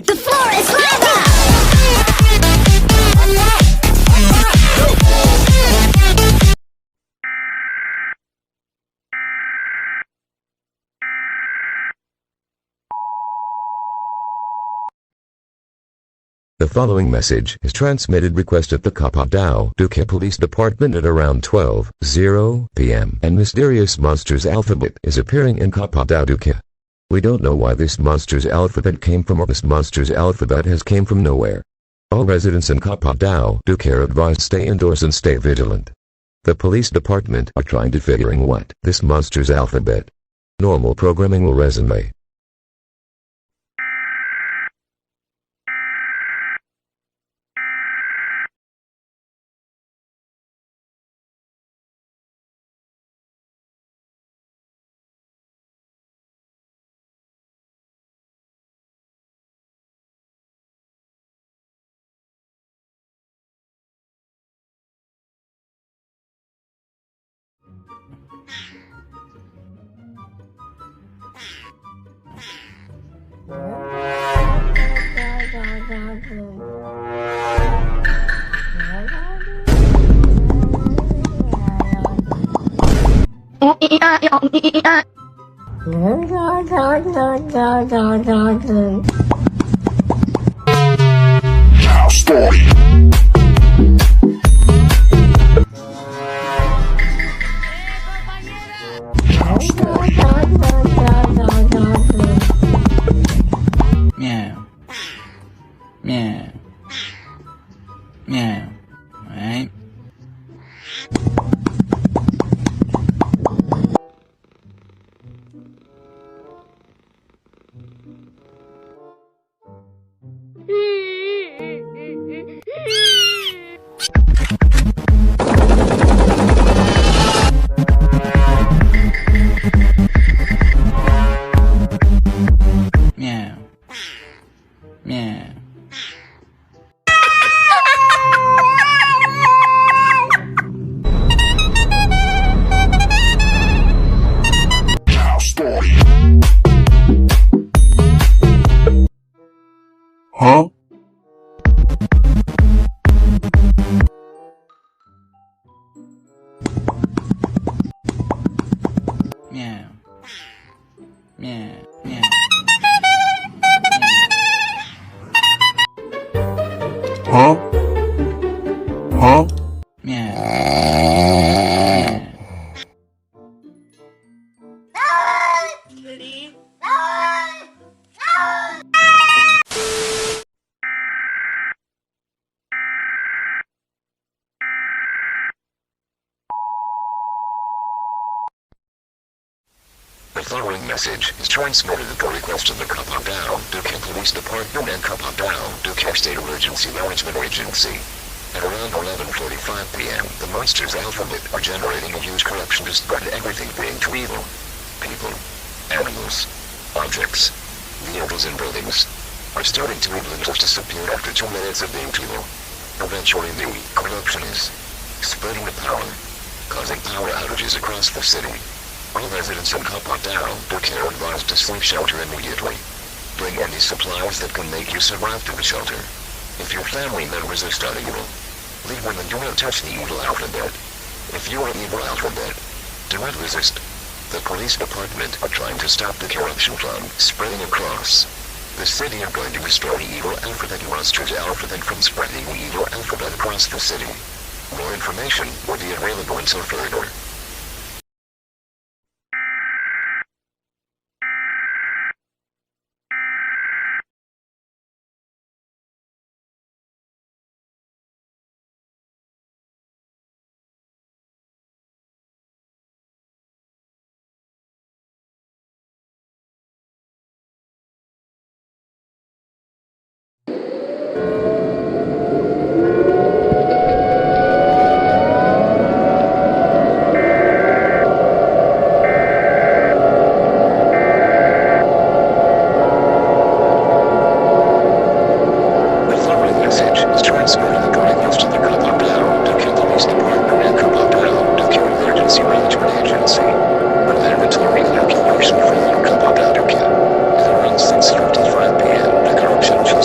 The floor is lava! The following message is transmitted request at the Kapadao Duque Police Department at around 12:00 p.m. and mysterious monster's alphabet is appearing in Kapadao Duque. We don't know why this monster's alphabet came from or this monster's alphabet has came from nowhere. All residents in Kapadao Duque are advised stay indoors and stay vigilant. The police department are trying to figuring what this monster's alphabet. Normal programming will resume. Meow. Meow. Meow. Right? Meow. Meow. Huh? Meow. Meow. Meow. Huh? Huh? Meow. The following message is transmitted at the request of the Kapadao Duque Police Department and Kapadao Duque State Emergency Management Agency. At around 11:45 p.m., the monster's alphabet are generating a huge corruption to spread everything being to evil. People, animals, objects, vehicles and buildings are starting to evil and just disappear after 2 minutes of being evil. Eventually the corruption is spreading the power, causing power outages across the city. All residents in Kapadao Duque are advised to seek shelter immediately. Bring any supplies that can make you survive to the shelter. If your family members are starting evil, leave them and do not touch the evil alphabet. If you are evil alphabet, do not resist. The police department are trying to stop the corruption from spreading across the city are going to destroy the evil alphabet monster's alphabet from spreading the evil alphabet across the city. More information will be available until further. Action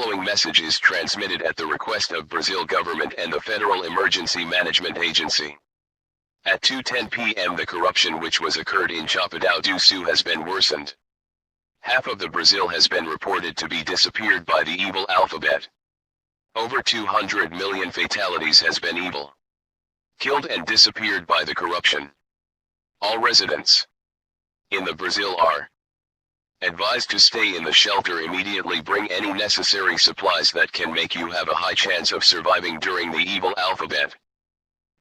following message is transmitted at the request of Brazil government and the Federal Emergency Management Agency. At 2:10 p.m. the corruption which was occurred in Chapadão do Sul has been worsened. Half of the Brazil has been reported to be disappeared by the evil alphabet. Over 200 million fatalities has been evil killed and disappeared by the corruption. All residents in the Brazil are advised to stay in the shelter. Immediately bring any necessary supplies that can make you have a high chance of surviving during the evil alphabet.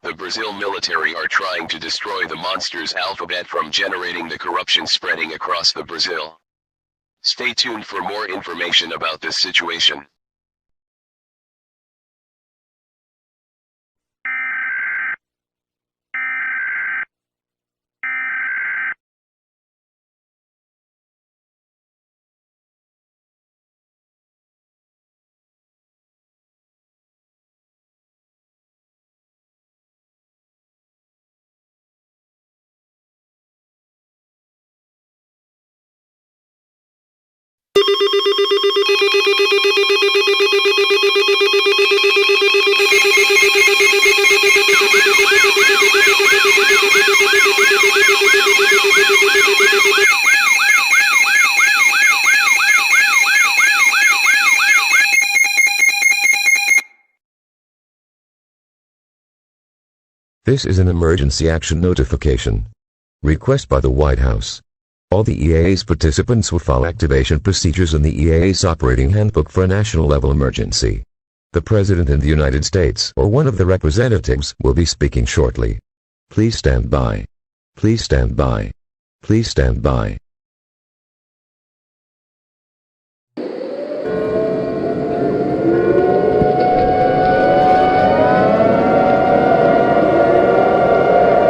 The Brazil military are trying to destroy the monster's alphabet from generating the corruption spreading across the Brazil. Stay tuned for more information about this situation. This is an emergency action notification. Request by the White House. All the EAS participants will follow activation procedures in the EAS Operating Handbook for a national level emergency. The President in the United States or one of the representatives will be speaking shortly. Please stand by. Please stand by. Please stand by.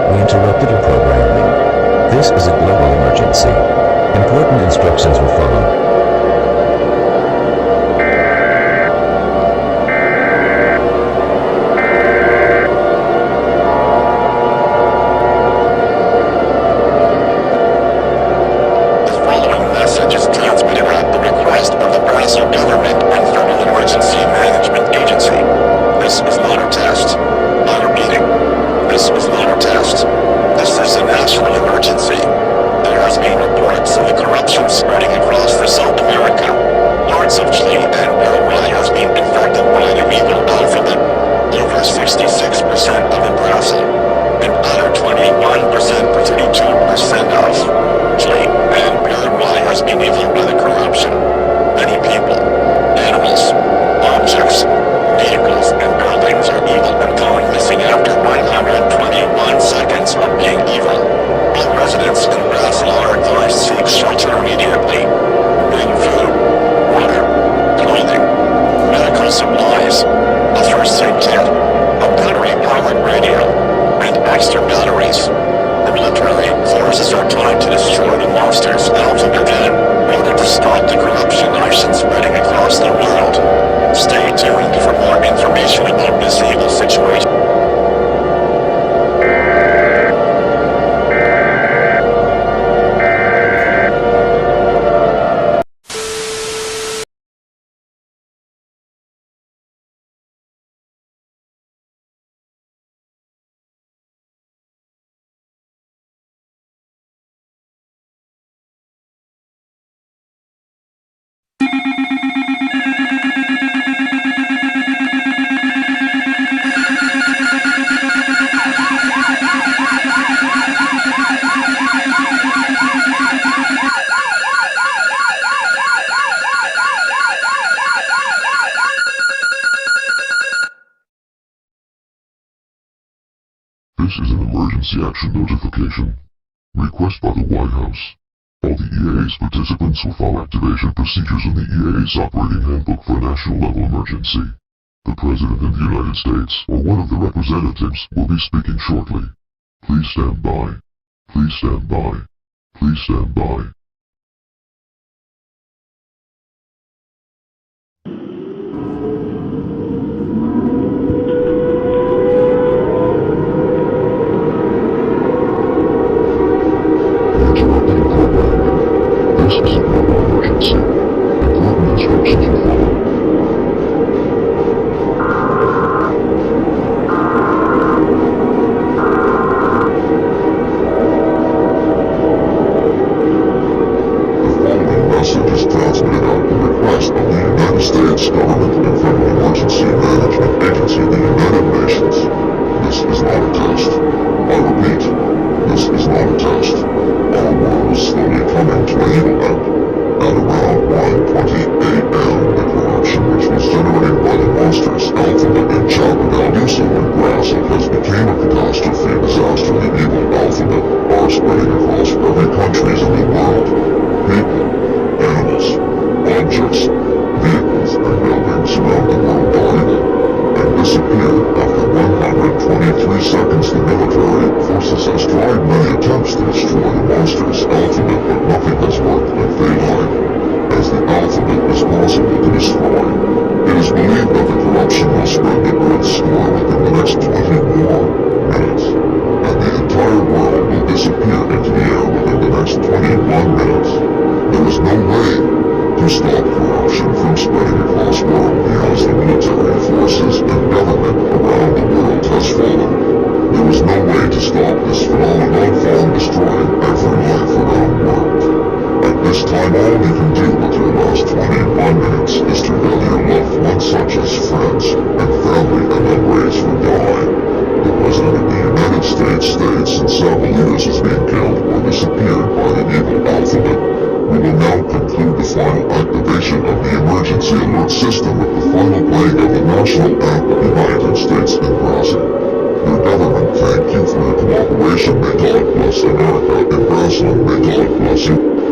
We interrupted your programming. This is a global emergency. Important instructions will follow. This is an emergency action notification. Request by the White House. All the EAS participants will follow activation procedures in the EAS Operating Handbook for a national level emergency. The President of the United States or one of the representatives will be speaking shortly. Please stand by. Please stand by. Please stand by. This is a global emergency. Important instructions will follow. States Government and Federal Emergency Management Agency of the United Nations. This is not a test. I repeat, this is not a test. Our world is slowly coming to an evil end. At around 1:20 a.m., the corruption which was generated by the monsters Alphabet and Chapadalduso and Grasso has become a catastrophe disaster. The evil Alphabet are spreading across every countries in the world. People, animals, objects, vehicles, and buildings around the world are evil and disappear. After 123 seconds, the military forces has tried many attempts to destroy the monsters Alphabet, but nothing has worked and they hide. As the Alphabet is possible to destroy, it is believed that the corruption will spread the Earth's score within the next 20 more minutes, and the entire world will disappear into the air within the next 21 minutes. There is no way to stop corruption from spreading across the world because the military forces and government around the world has fallen. There is no way to stop this phenomenon from destroying every life around the world. At this time, all you can do with your last 21 minutes is to tell your loved ones such as friends and family and then raise or die. The President of the United States states in several years is being killed or disappeared by the evil Alphabet. We will now conclude the final activation of the emergency alert system with the final playing of the national anthem of the United States in Brazil. Your government, thank you for your cooperation. May God bless America. In Brazil, may God bless you.